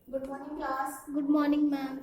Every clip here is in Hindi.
Good morning, class. Good morning, ma'am.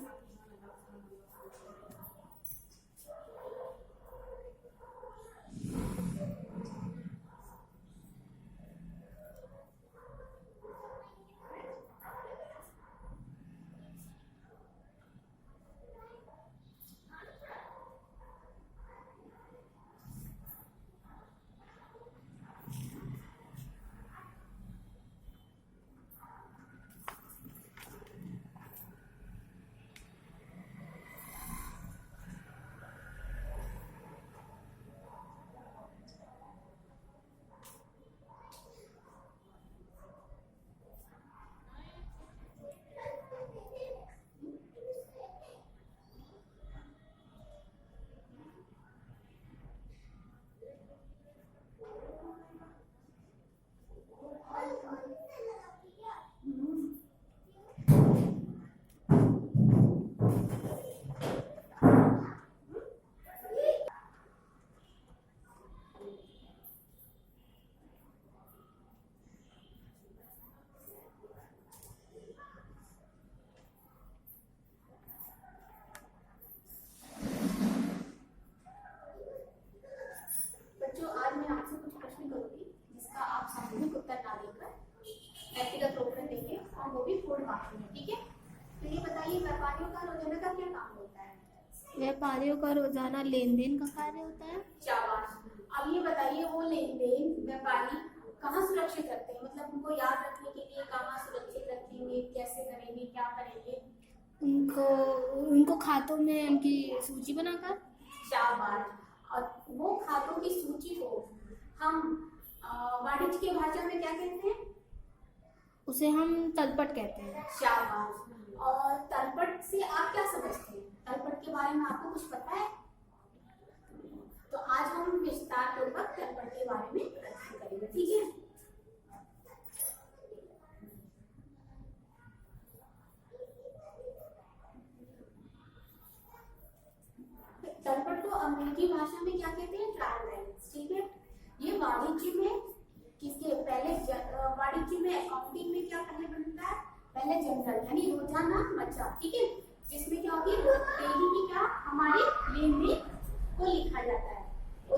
बच्चों, आज मैं आपसे कुछ प्रश्न करूंगी जिसका आप सामूहिक उत्तर ना देकर व्यक्तिगत उत्तर देंगे और वो भी पूर्ण वाक्य में। ठीक है, तो ये बताइए, व्यापारियों का रोजाना का क्या काम होता है? व्यापारियों का रोजाना लेन देन का कार्य होता है। शाबाश। अब ये बताइए, वो लेन देन व्यापारी कहाँ सुरक्षित रखते हैं, मतलब उनको याद रखने के लिए कहाँ सुरक्षित रखेंगे, कैसे करेंगे, क्या करेंगे? उनको उनको खातों में उनकी सूची बनाकर। शाबाश। और वो खातों की सूची को हम वाणिज्य की भाषा में क्या कहते हैं? उसे हम तलपट कहते हैं। शाबाश। और तलपट से आप क्या समझते हैं? तलपट के बारे में आपको कुछ पता है? तो आज हम विस्तार पूर्वक तलपट के बारे में अध्ययन करेंगे। ठीक है, तलपट को अंग्रेजी भाषा में क्या कहते हैं? Trial balance. ठीक है, ये वाणिज्य में किसके पहले वाणिज्य में अकाउंटिंग में क्या पहले बनता है? पहले जनरल यानी रोजाना बचा। ठीक है, जिसमें क्या होती है, डेली की क्या हमारे लेन देन को लिखा जाता है।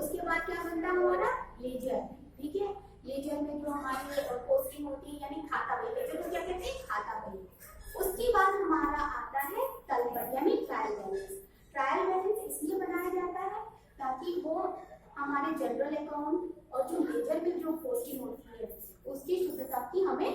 उसके बाद क्या बनता है हमारा? लेजर। ठीक है, लेजर में जो हमारी पोस्टिंग होती है यानी खाता बही। लेजर को क्या कहते हैं? खाता बही। उसके बाद हमारा आता है तलपट यानी ट्रायल बैलेंस। ट्रायल बैलेंस इसलिए बनाया जाता है ताकि वो हमारे जनरल अकाउंट और जो लेजर में जो पोस्टिंग होती है उसकी शुद्धता की हमें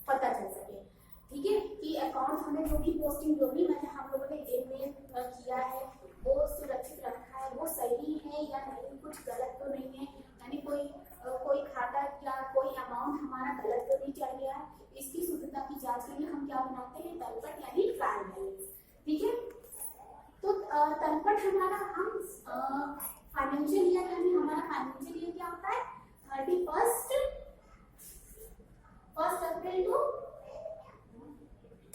पता चल सके। ठीक है, कि अकाउंट हमें जो भी पोस्टिंग जो भी मतलब हम लोगों ने दिन में किया है वो सुरक्षित रखा है, वो सही है या नहीं, कुछ गलत तो नहीं है, यानी कोई खाता या कोई अमाउंट हमारा गलत तो नहीं चल गया है। इसकी शुद्धता की जांच के लिए हम क्या बनाते हैं? तलपट यानी ट्रायल बैलेंस। ठीक है, तो तलपट हमारा हम फाइनेंशियल ईयर यानी हमारा फाइनेंशियल ईयर क्या होता है? 1 अप्रैल टू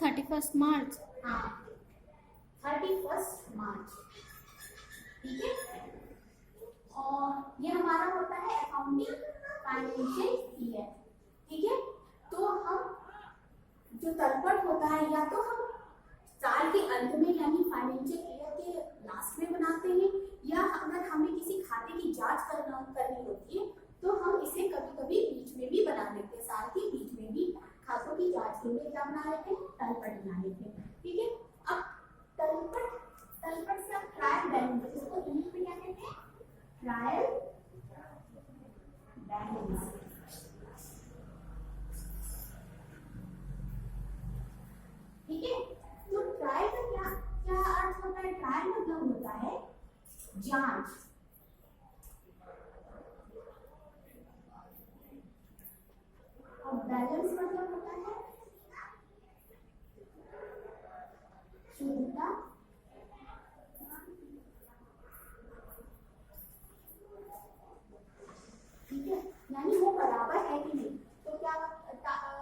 31 मार्च। हाँ, 31 मार्च। ठीक है, और ये हमारा होता है अकाउंटिंग फाइनेंशियल ईयर। ठीक है, तो हम जो तलपट होता है या तो हम साल के अंत में यानी फाइनेंशियल ईयर के लास्ट में बनाते हैं, या अगर हमें किसी खाते की जांच करनी होती है तो हम इसे कभी कभी बीच में भी बना लेते हैं। साल के बीच में भी खातों की जांच के लिए क्या बना लेते हैं? तलपट बना लेते हैं। ठीक है, अब तलपट से अब ट्रायल बैलेंस, इसको इंग्लिश में क्या कहते हैं? Trial balance. ठीक है, तो ट्रायल का क्या क्या अर्थ होता है? ट्रायल मतलब होता है जांच। और बैलेंस मतलब होता है शुद्धता। ठीक है, यानी वो बराबर है कि नहीं। तो क्या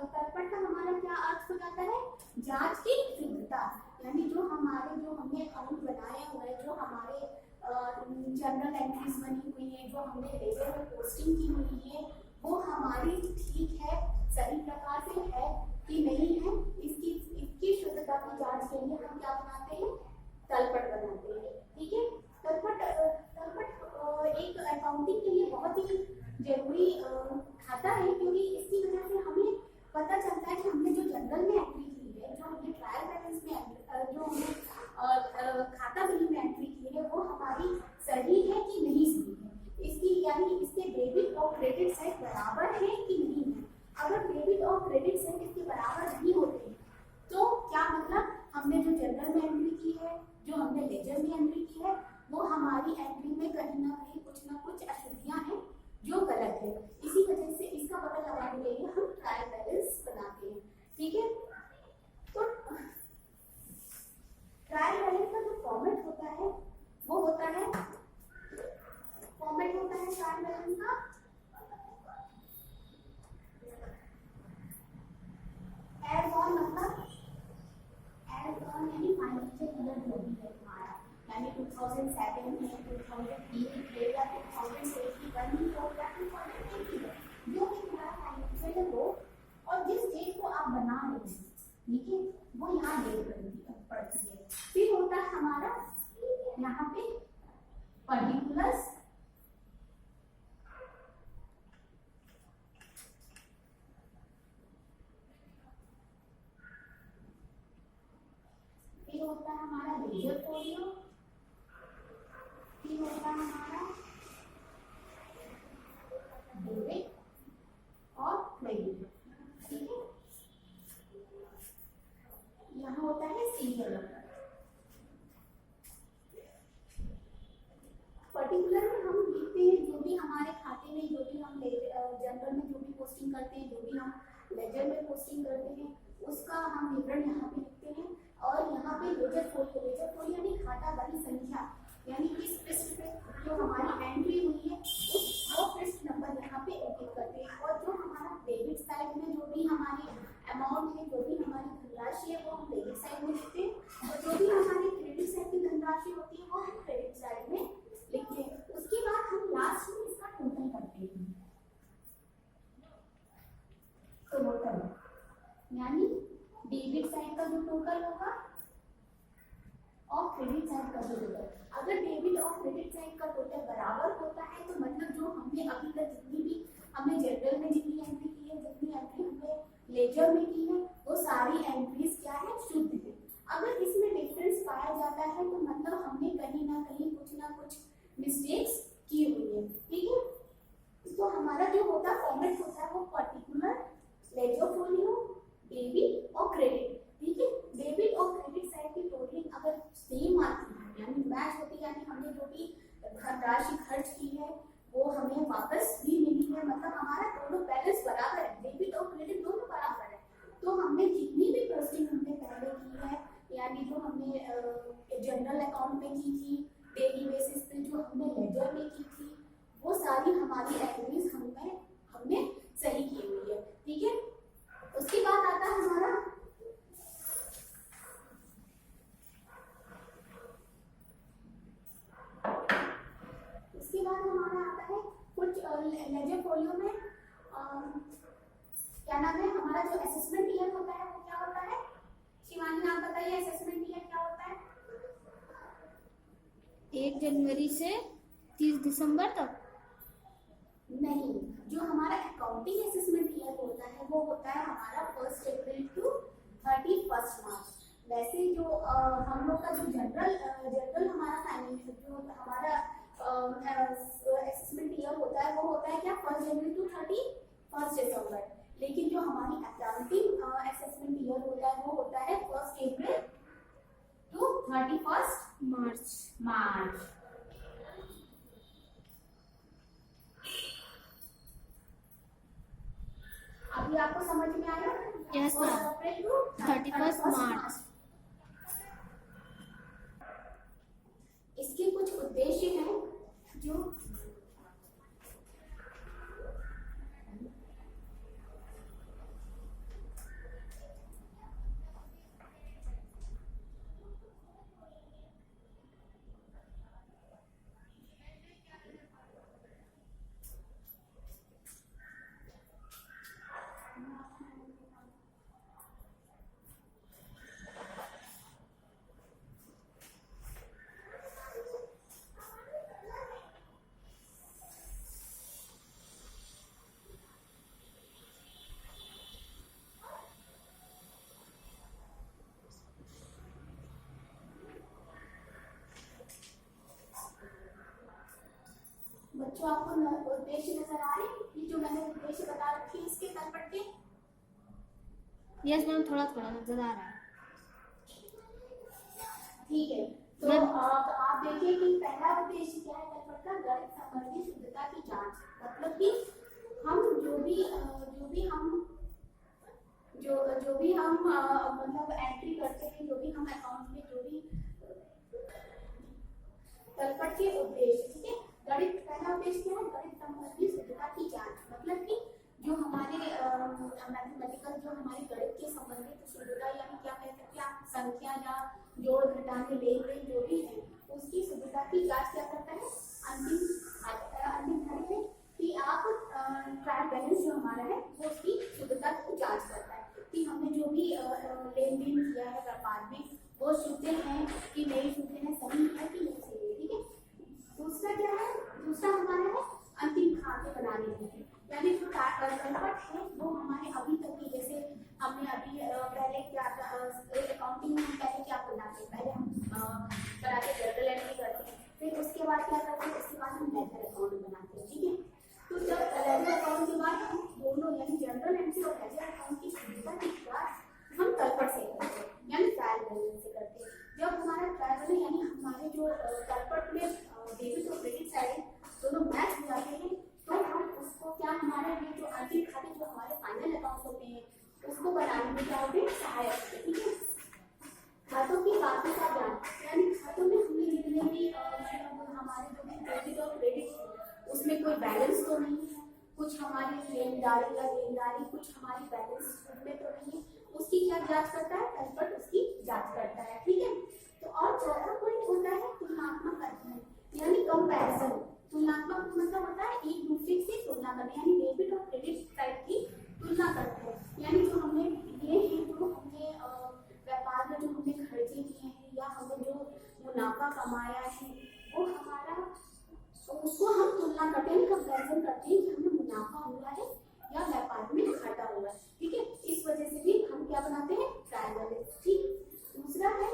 तलपट का हमारा क्या अर्थ हो जाता है? जांच की शुद्धता, यानी जो हमने अकाउंट बनाए हुए हैं, जो हमारे जनरल एंट्रीज बनी हुई है, जो हमने लेजर में पोस्टिंग की हुई है, वो हमारी ठीक है, सही प्रकार से है कि नहीं है, इसकी तलपट बनाते हैं। ठीक है, तलपट एक अकाउंटिंग के लिए बहुत ही जरूरी खाता है, क्योंकि इसकी वजह से हमें पता चलता है कि हमने जो जनरल में एंट्री की है, जो हमने ट्रायल बैलेंस में जो हमने खाता बिल में एंट्री की है, वो हमारी सही है कि नहीं सही है। इसकी यानी इसके डेबिट और क्रेडिट साइड बराबर है कि नहीं है। अगर डेबिट और क्रेडिट साइड इसके बराबर नहीं होते तो क्या मतलब हमने जो जनरल में एंट्री की है, जो हमने लेजर में एंट्री की है, वो हमारी एंट्री में कहीं ना कुछ अशुद्धियां हैं जो गलत है। इसी वजह से इसका पता लगाने के लिए हम ट्रायल बैलेंस बनाते हैं। ठीक है, तो ट्रायल बैलेंस का जो फॉर्मेट होता है वो होता है ट्रायल बैलेंस का एज ऑन, मतलब एज ऑन यानी फाइनेंशियल ईयर जो भी है हमारा, यानी 2007 है, 2008 है, या 2021 ही हो, या 2018 है, जो भी हमारा फाइनेंशियल ईयर हो और जिस डेट को आप बना रहे हैं, ठीक है, वो यहाँ डेट पड़ती है। फिर होता है हमारा यहाँ पे पर्टिकुलर्स, फिर होता है हमारा लेजर फोलियो, फिर होता है हमारा डेबिट और क्रेडिट। ठीक है, यहाँ होता है सीरियल नंबर। पर्टिकुलर में हम लिखते हैं जो भी हमारे खाते में, जो भी हम जनरल में जो भी पोस्टिंग करते हैं, जो भी हम लेजर में पोस्टिंग करते हैं, उसका हम विवरण यहाँ पे लिखते हैं। और यहाँ पे लेजर फोलियो यानी खाता वाली संख्या, यानी किस पृष्ठ पे जो हमारी एंट्री हुई है उस वो पृष्ठ नंबर यहाँ पे इंगित करते हैं। और जो हमारा डेबिट साइड में जो भी हमारी अमाउंट है, जो भी हमारी धनराशि है, वो हम डेबिट साइड में लिखते हैं, और जो भी हमारी क्रेडिट साइड की धनराशि होती है वो हम क्रेडिट साइड में लिखते हैं। उसके बाद हम लास्ट में इसका टोटल करते हैं। तो टोटल यानी डेबिट साइड का जो टोटल होगा और क्रेडिट साइड का जो टोटल, अगर डेबिट और क्रेडिट साइड का टोटल बराबर होता है तो मतलब जो हमने अभी तक जितनी भी हमने जनरल में जितनी एंट्री की है, जितनी एंट्री हमने लेजर में की है, वो सारी एंट्रीज क्या है, शुद्ध है। अगर इसमें डिफरेंस पाया जाता है तो मतलब हमने कहीं ना कुछ मिस्टेक्स की हुई है। ठीक है, तो हमारा जो होता फॉर्मेट होता है वो पर्टिकुलर, लेजर फोलियो, डेबिट और क्रेडिट। ठीक है, डेबिट और क्रेडिट साइड की टोटलिंग अगर सेम आती है, यानी मैच होती है, यानी हमने जो भी धनराशि खर्च की है वो हमें वापस भी मिली है, मतलब हमारा दोनों बैलेंस बराबर है, डेबिट और क्रेडिट दोनों बराबर है, तो हमने जितनी भी पोस्टिंग हमने पहले की है, यानी जो हमने जनरल अकाउंट में की थी, डेली बेसिस पे जो हमने लेजर में की थी, वो सारी हमारी एंट्रीज हमने सही की हुई है। ठीक है, उसके बाद आता है हमारा कुछ लेजर फोलियो में क्या नाम है, हमारा जो असेसमेंट ईयर होता है वो क्या होता है। शिवानी आप बताइए असेसमेंट ईयर क्या होता है। 1 जनवरी से 30 दिसंबर तक। नहीं, जो हमारा अकाउंटिंग असेसमेंट ईयर होता है वो होता है हमारा 1 अप्रैल टू 31 मार्च। वैसे जो हम लोग का जो जनरल हमारा फाइनेंशियल जो हमारा असेसमेंट ईयर होता है वो होता है क्या 1 जनवरी टू 31 दिसंबर। लेकिन जो हमारी अकाउंटिंग असेसमेंट ईयर होता है वो होता है 1 अप्रैल टू 31 मार्च। अभी आपको समझ में आया? Yes, ma'am. 1 अप्रैल टू 31 मार्च। इसके कुछ उद्देश्य हैं जो बच्चों आपको उद्देश्य नजर आ रहे हैं? ये जो मैंने उद्देश्य बता रखे हैं इसके तलपट के। यस मैम, थोड़ा थोड़ा नजर आ रहा है। ठीक है, तो मैम आप देखिए कि पहला उद्देश्य क्या है तलपट का, गणित संबंधी शुद्धता की जांच। मतलब कि हम जो भी हम मतलब एंट्री करते हैं, जो भी हम अकाउंट में जो भी तलपट के उद्देश्य, ठीक है। गणित पहला उद्देश्य क्या है, गणित संबंधी शुद्धता की जांच। मतलब कि जो हमारे मैथमेटिकल जो हमारे गणित के संबंधित शुद्धता, यानी क्या कह सकते हैं आप, संख्या या जोड़ घटाने लेन देन जो भी है उसकी शुद्धता की जांच क्या करता है, अंतिम तारीख में कि आप ट्रायल बैलेंस जो हमारा है वो उसकी शुद्धता की जांच करता है कि हमने जो भी लेन देन किया है व्यापार में वो शुद्ध है कि नहीं शुद्ध है, सही है कि नहीं सही है, ठीक है। दूसरा क्या है, दूसरा हमारा है अंतिम खाते बनाने के लिए, यानी जो तलपट है वो हमारे अभी तक की, जैसे हमने अभी पहले क्या अकाउंटिंग में पहले क्या बनाते हैं, पहले हम कराते जर्नल एंट्री करते हैं, फिर उसके बाद क्या करते हैं, उसके बाद हम लेजर अकाउंट बनाते हैं, ठीक है। तो जब लेजर अकाउंट के बाद हम दोनों यानी जर्नल एंट्री और लेजर अकाउंट की सुविधा की जांच हम तलपट से करते हैं, यानी ट्रायल बैलेंस से करते हैं। जब हमारा ट्रायल बैलेंस यानी हमारे जो तलपट में डेबिट और क्रेडिट साइड दोनों मैच हो जाते हैं, तो हम उसको क्या, हमारे ये जो अंतिम खाते जो हमारे फाइनल अकाउंट होते हैं उसको बनाने में क्या होते हैं, सहायक होते हैं, ठीक है। खातों की बाकी का ज्ञान, यानी खातों में हमने जितने भी हमारे जो भी डेबिट और क्रेडिट उसमें कोई बैलेंस तो नहीं है, कुछ हमारी लेनदारी या देनदारी कुछ हमारी बैलेंस में तो नहीं है, उसकी क्या जांच करता है, तलपट उसकी जांच करता है, ठीक है। तो और चौथा पॉइंट होता है तुलनात्मक अध्ययन, यानी कंपैरिजन। तुलनात्मक मतलब होता है एक दूसरे से तुलना करना, यानी डेबिट और क्रेडिट साइड की तुलना करते हैं, यानी जो हमने ये है जो हमने व्यापार में जो हमने खर्चे किए हैं या हमने जो मुनाफा कमाया है वो हमारा, उसको हम तुलना करते हैं, कंपैरिजन करते हैं कि हमें मुनाफा हुआ है या व्यापार में घाटा हुआ है, ठीक है। इस वजह से भी हम क्या बनाते हैं, ट्रायल बैलेंस, ठीक। दूसरा है,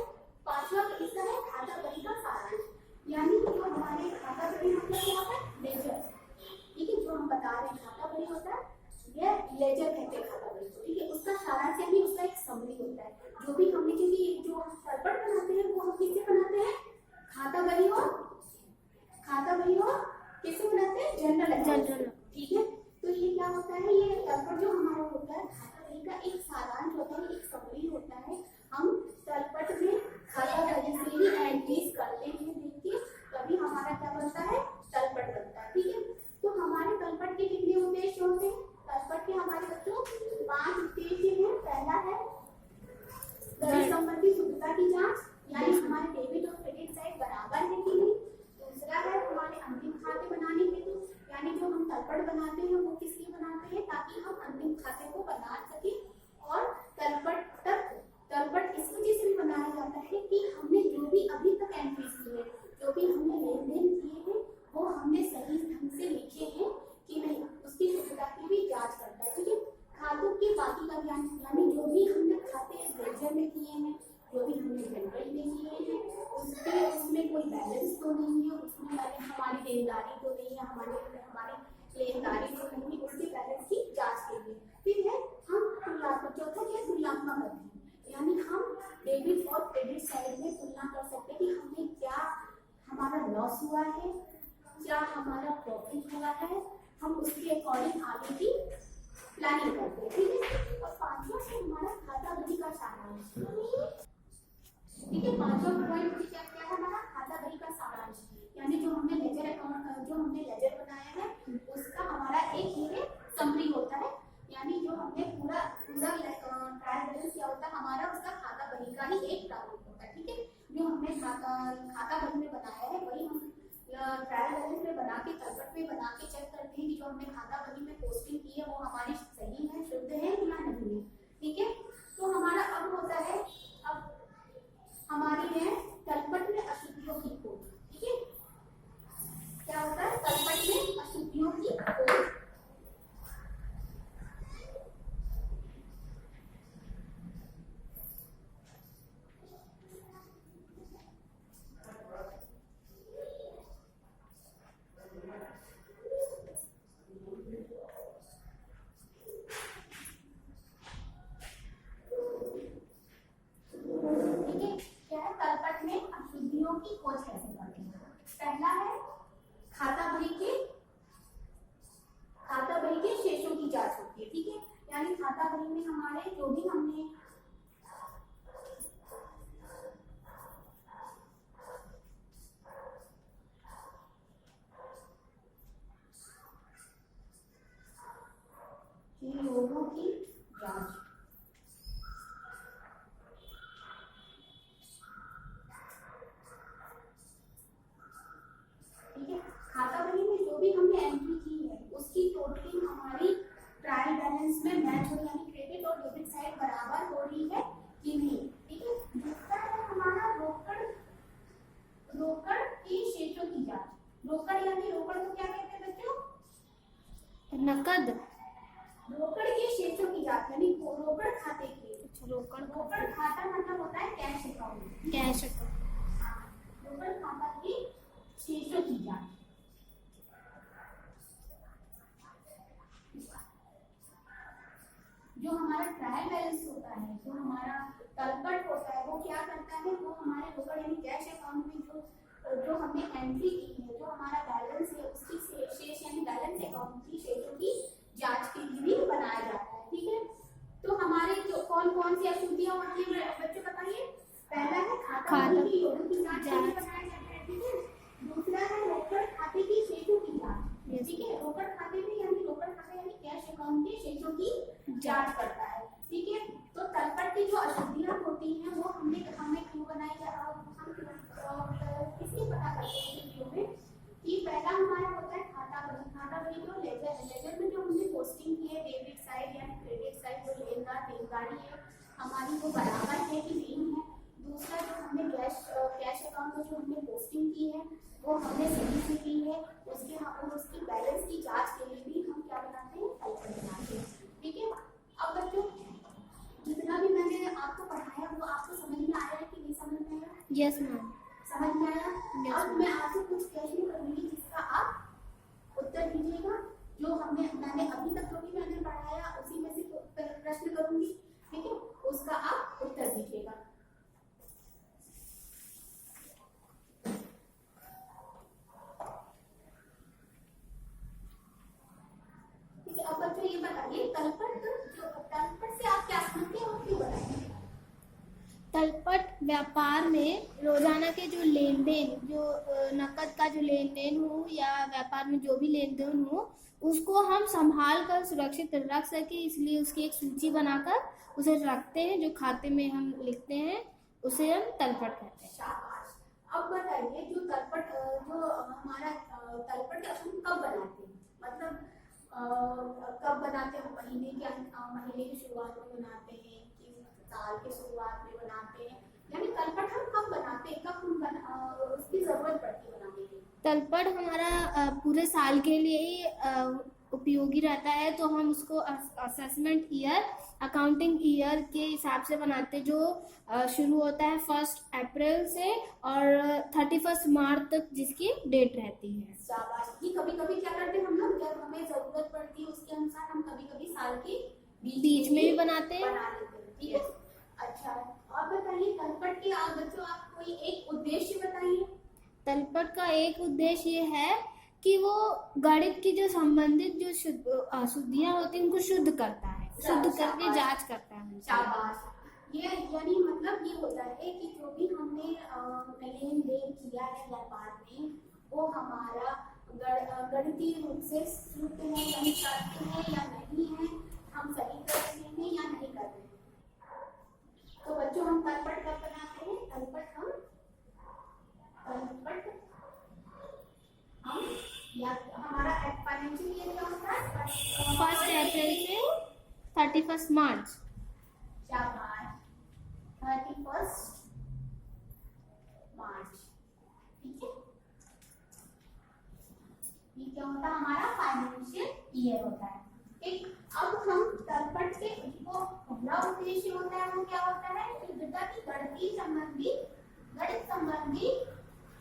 पांचवा हिस्सा है खाता बही का सारांश, यानी जो हमारे खाता बही मतलब क्या होता है, लेजर, ठीक है। जो हम बता रहे हैं खाता बही होता है, ये लेजर कहते हैं खाता बही को, ठीक है। उसका सारांश यानी उसका एक समरी होता है, जो भी हमने, क्योंकि जो हम तलपट बनाते हैं वो हम किससे बनाते हैं, खाता बही और किससे बनाते हैं, जनरल, ठीक है। तो ये क्या होता है, ये तलपट जो हमारा होता है खाता बही का एक सारांश होता है, एक समरी होता है। हम तलपट में खाता बही से ही एंट्रीज करते हैं, देखिए तभी हमारा क्या बनता है, तलपट बनता है, ठीक है। तो हमारे तलपट के कितने उद्देश्य होते हैं, तलपट के हमारे बच्चों 5 उद्देश्य हैं। पहला है गणित संबंधी शुद्धता की जांच, यानी हमारे डेबिट और क्रेडिट साइड बराबर है कि नहीं। दूसरा है हमारे अंतिम खाते बनाने हेतु, यानी जो हम तलपट बनाते हैं वो किस लिए बनाते हैं, ताकि हम अंतिम खाते को बना सके। और तलपट इस वजह से भी बनाया जाता है कि हमने जो भी अभी तक एंट्रीज की है, जो भी हमने लेन देन किए हैं वो हमने सही ढंग से लिखे हैं कि नहीं, उसकी शुद्धता की भी जांच करता है, ठीक है। खातों के बाकी का ज्ञान, यानी जो भी हमने खाते लेजर में किए हैं, जो भी हमने जनरल में किए हैं, उसमें कोई बैलेंस तो नहीं है, उसमें हमारी देनदारी तो नहीं है, हमारी लेनदारी तो नहीं है, उसके बैलेंस की जांच के लिए। फिर है हम तुलनात्मक, चौथा क्या, तुलनात्मक अध्ययन, यानी हम डेबिट और क्रेडिट साइड में तुलना कर सकते हैं कि हमने क्या, हमारा लॉस हुआ है, क्या हमारा प्रॉफिट हुआ है, हम उसके अकॉर्डिंग आगे की प्लानिंग करते हैं, ठीक है। और पांचवा है हमारा खाता बही का सारांश, ठीक है। पांचवा पॉइंट क्या क्या है हमारा, खाता बही का सारांश, यानी जो हमने लेजर अकाउंट, जो हमने लेजर बनाया है उसका हमारा एक ही समरी होता है, यानी जो हमने पूरा ट्रायल बैलेंस क्या होता है हमारा, उसका खाता बही का ही एक प्रारूप होता है, ठीक है। जो हमने खाता बही में बनाया है वही हम ट्रायल बैलेंस में बना के, तलपट में बना के चेक करते हैं कि जो हमने खाता बही में पोस्टिंग की है वो हमारी सही है, शुद्ध है या नहीं है, ठीक है। तो हमारा अब होता है, अब हमारी है तलपट में अशुद्धियों की खोज, ठीक है। क्या होता है, तलपट में अशुद्धियों की खोज। रोकड़ खाता मतलब होता है कैश अकाउंट। Cash account. रोकड़ खाता की शेषों की जांच। जो हमारा ट्रायल बैलेंस होता है, जो हमारा तलपट होता है, वो क्या करता है, वो हमारे रोकड़ यानी कैश अकाउंट में जो हमने एंट्री की है, जो हमारा बैलेंस है, उसकी शेष यानी बैलेंस अकाउंट की शेषों की जांच के लिए भी बनाया जाता है। ठीक है, तो हमारे जो कौन कौन सी अशुद्धियां होती है बच्चे बताइए। पहला है खाता बही की योगों की जांच के लिए बनाया जाता है। ठीक है, दूसरा है रोकड़ खाते की शेषों की जांच। ठीक है, रोकड़ खाते में यानी रोकड़ खाता यानी कैश अकाउंट के शेषों की जांच करता है। ठीक है, तो तलपट की जो अशुद्धियां होती हैं वो हमें क्यों बनाई इसलिए पता करते हैं वीडियो में कि पहला हमारा होता है खाता बही। खाता बही जो लेजर में जो हमने पोस्टिंग की है, डेबिट साइड यानी क्रेडिट साइड जो देनदारी है हमारी वो बराबर है कि नहीं है। दूसरा जो हमने कैश अकाउंट में जो हमने पोस्टिंग की है वो हमने सही से की है, उसकी बैलेंस की जांच के लिए भी हम क्या बनाते हैं, तलपट बनाते हैं। ठीक है, अब बच्चों जितना भी मैंने आपको पढ़ाया वो आपको समझ में आ रहा है कि नहीं समझ में आया? यस मैम, समझ में आया। अब मैं आपसे कुछ प्रश्न करूंगी जिसका आप उत्तर दीजिएगा। जो मैंने अभी तक जो भी मैंने पढ़ाया उसी में से प्रश्न करूंगी। ठीक है, उसका आप उत्तर दीजिएगा। ठीक है, अब बच्चों ये बताइए तलपट से आप क्या समझते हैं और क्यों बताएंगे? तलपट व्यापार में रोजाना के जो लेन देन, जो नकद का जो लेन देन हो या व्यापार में जो भी लेन देन हो, उसको हम संभाल कर सुरक्षित रख सके, इसलिए उसकी एक सूची बनाकर उसे रखते हैं, जो खाते में हम लिखते हैं, उसे हम तलपट कहते हैं। शाबाश। अब बताइए जो तलपट जो हमारा तलपट हम कब बनाते हैं, मतलब कब बनाते हैं? महीने की शुरुआत में बनाते हैं कि साल के शुरुआत में बनाते हैं, यानी तलपट हम कब बनाते हैं, कब हम उसकी जरूरत पड़ती है बनाने की? तलपट हमारा पूरे साल के लिए ही उपयोगी रहता है, तो हम उसको असेसमेंट ईयर, अकाउंटिंग ईयर के हिसाब से बनाते हैं, जो शुरू होता है 1 अप्रैल से और 31 मार्च तक जिसकी डेट रहती है। शाबाश। ये कभी कभी क्या करते हैं हम लोग, जब हमें जरूरत पड़ती है उसके अनुसार हम कभी कभी साल के बीच में भी बनाते हैं। बना लेते हैं। ठीक है, अच्छा। और बताइए तलपट के आप बच्चों आप कोई एक उद्देश्य बताइए। तलपट का एक उद्देश्य ये है कि वो गणित की जो संबंधित जो अशुद्धियां होती हैं उनको शुद्ध करता है, शुद्ध करके जांच करता है। शाबाश। ये यानी मतलब ये होता है कि जो भी हमने लेन देन किया है व्यापार में वो हमारा गणितीय रूप से शुद्ध है, गणित करते हैं या नहीं है, हम सही कर रहे हैं या नहीं कर रहे हैं। तो बच्चों हम तलपट कब बनाते हैं? तलपट हम या हमारा फाइनेंशियल ईयर क्या होता है? 1 अप्रैल से 31 मार्च। शाबाश, 31 मार्च। ठीक है, ये क्या होता है? हमारा फाइनेंशियल ईयर होता है। ठीक, अब हम तलपट से जो पहला उद्देश्य होता है वो क्या होता है? शुद्धता की गणित संबंधी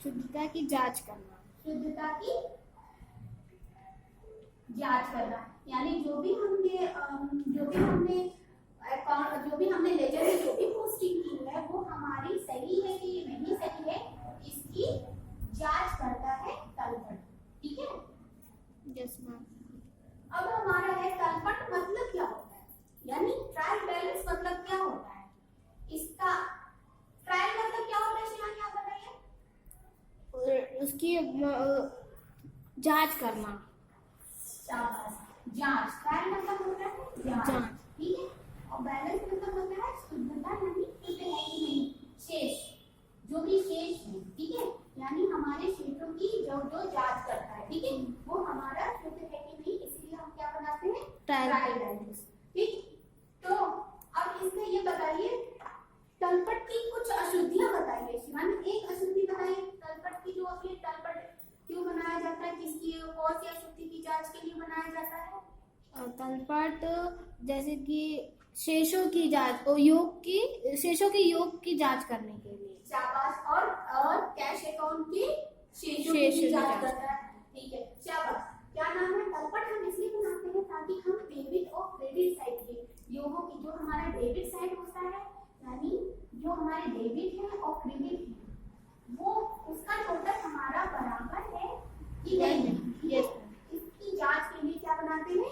शुद्धता की जांच करना। शुद्धता की जांच करना, यानी जो भी हमने अकाउंट, जो भी हमने लेजर में जो भी पोस्टिंग की है वो हमारी सही है कि नहीं सही है, इसकी जांच करता है तलपट। ठीक है, यस मैम। अब हमारा है तलपट मतलब क्या होता है, यानी ट्रायल बैलेंस मतलब क्या होता है? इसका ट्रायल मतलब क्या होता है शिवानी आप बताइए। उसकी जांच करना। शाबाश, जांच। ट्रायल मतलब होता है जांच। ठीक है, और बैलेंस मतलब होता है शुद्धता, यानी शुद्ध है कि नहीं, शेष, जो भी शेष है। ठीक है, यानी हमारे शेषों की जो जांच करता है। ठीक है, वो हमारा शुद्ध है कि नहीं, इसलिए हम क्या बनाते हैं? Trial balance. ठीक, तो अब इसमें ये बताइए तलपट की कुछ अशुद्धियां बताइए शिवानी। एक अशुद्धि बताइए तलपट की, जो अपने तलपट क्यों बनाया जाता है, किसकी कौन सी अशुद्धि की जांच के लिए बनाया जाता है? तलपट जैसे कि शेषों की जांच और शेषों के योग की जांच करने के लिए। शाबाश। और कैश अकाउंट की शेषों शेषों की की जांच जांच। करता है। ठीक है, शाबाश। क्या नाम है? तलपट हम इसलिए बनाते हैं ताकि हम डेबिट और क्रेडिट साइड के योगों की, जो हमारा डेबिट साइड होता है, यानी जो हमारे डेबिट है और क्रेडिट है, वो उसका टोटल हमारा बराबर है कि नहीं। यस इसकी जांच के लिए क्या बनाते हैं?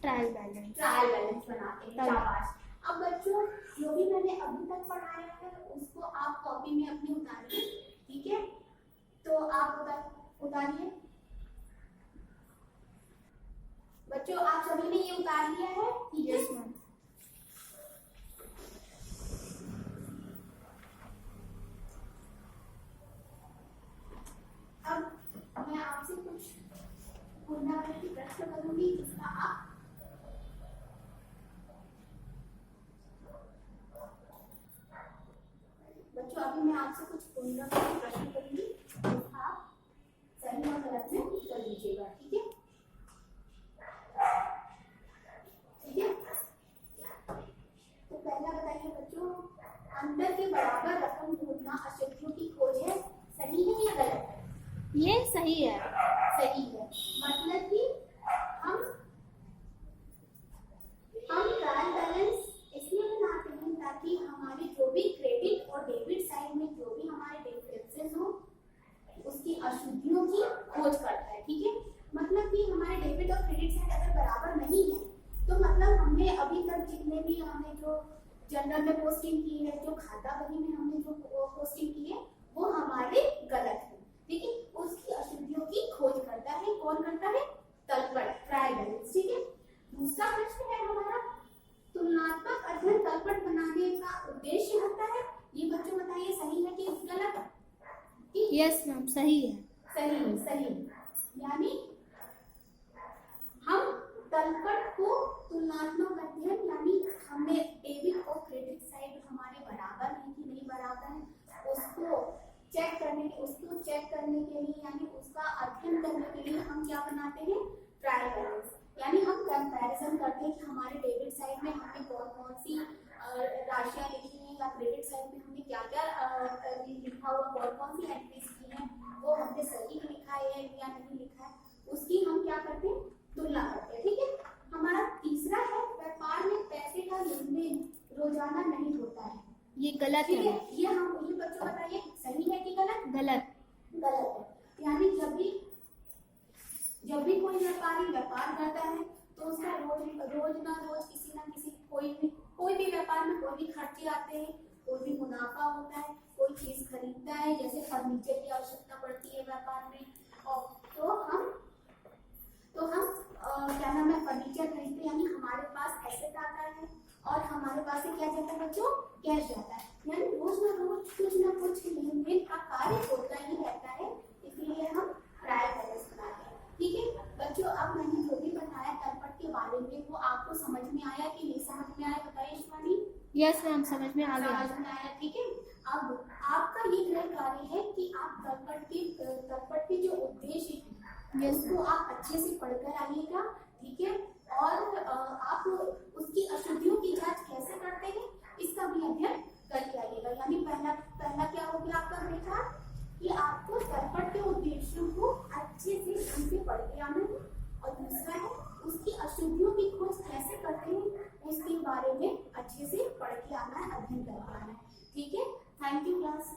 Trial balance. ट्रायल बैलेंस बनाते हैं। शाबाश। अब बच्चों, जो भी मैंने अभी तक पढ़ाया है उसको आप कॉपी में अपनी उतारिए। ठीक है, तो आप उतारिए। बच्चों, आप सभी ने ये उतार लिया है? ठीक है। Yes ma'am. अब मैं आपसे कुछ पुनरावृत्ति प्रश्न करूंगी जिसका आप बच्चों, अभी मैं आपसे कुछ पुनरावृत्ति प्रश्न करूंगी जिसका आप सही और गलत में उत्तर दीजिएगा। ठीक है? ठीक है, तो पहला बताइए बच्चों, अंतर के बराबर रकम ढूंढना अशुद्धियों की खोज है, सही है या गलत है? ये सही है। सही है। मतलब कि हम ट्रायल बैलेंस इसलिए बनाते हैं ताकि हमारे जो भी क्रेडिट और डेबिट साइड में जो भी हमारे डिफरेंसेस हो उसकी अशुद्धियों की खोज करता है। ठीक है, मतलब कि हमारे डेबिट और क्रेडिट साइड अगर बराबर नहीं है तो मतलब हमने अभी तक जितने भी हमने जो जनरल में पोस्टिंग की है, जो खाता बही में हमने जो पोस्टिंग की है, वो हमारे गलत है। ठीक है, उसकी अशुद्धियों की खोज करता है। कौन करता है? तलपट, ट्रायल बैलेंस। ठीक है, दूसरा प्रश्न है हमारा, तुलनात्मक अध्ययन तलपट बनाने का उद्देश्य होता है। ये बच्चों बताइए, सही है कि गलत? यस मैम, सही है। सही है, सही है। यानी हम तलपट को तुलनात्मक अध्ययन, यानी हमें डेबिट और क्रेडिट साइड हमारे बराबर है कि नहीं बराबर है, उसको चेक करने के लिए यानी उसका अध्ययन करने के लिए हम क्या बनाते हैं? Trial balance. यानी हम कंपैरिजन करते हैं कि हमारे डेबिट साइड में हमने कौन सी राशियां लिखी हैं या क्रेडिट साइड में हमने क्या क्या लिखा हुआ, कौन सी एंट्रीज की हैं, वो हमने सही लिखा है या नहीं लिखा है, उसकी हम क्या करते हैं? तुलना करते हैं। ठीक है, हमारा तीसरा है, व्यापार में पैसे का लेन देन रोजाना नहीं होता है। ये गलत ठीक है। है, ये बच्चों बताइए, सही है कि गलत? गलत। गलत है। यानी जब भी कोई व्यापारी व्यापार करता है तो उसका रोज ना रोज किसी ना किसी कोई भी व्यापार में कोई भी खर्चे आते हैं, कोई भी मुनाफा होता है, कोई चीज खरीदता है, जैसे फर्नीचर की आवश्यकता पड़ती है व्यापार में, और तो हम क्या नाम है, फर्नीचर खरीदते हैं, यानी हमारे पास एसेट आता है और हमारे पास से क्या जाता है बच्चों? कैश जाता है। यानी रोज ना रोज कुछ ना कुछ लेन देन का कार्य होता ही रहता है, इसलिए हम ट्रायल बैलेंस बनाते हैं। ठीक है बच्चों, अब मैंने जो भी बताया तलपट के बारे में वो आपको समझ में आया कि नहीं समझ में आया? बताइए शिवानी। यस मैम, समझ में आ गया। समझ में आया। ठीक है, अब आपका ये गृह कार्य है कि आप तलपट के जो उद्देश्य है उसको आप अच्छे से पढ़कर आइएगा। ठीक है, और आप उसकी अशुद्धियों की जांच कैसे करते हैं इसका भी अध्ययन करके आइएगा। यानी पहला क्या हो गया आपका गृह कार्य कि आपको तलपट के उद्देश्यों को अच्छे से ढंग से पढ़ के आना है, और दूसरा है उसकी अशुद्धियों की खोज कैसे करते हैं उसके बारे में अच्छे से पढ़ के आना है, अध्ययन करके आना है। ठीक है, थैंक यू क्लास।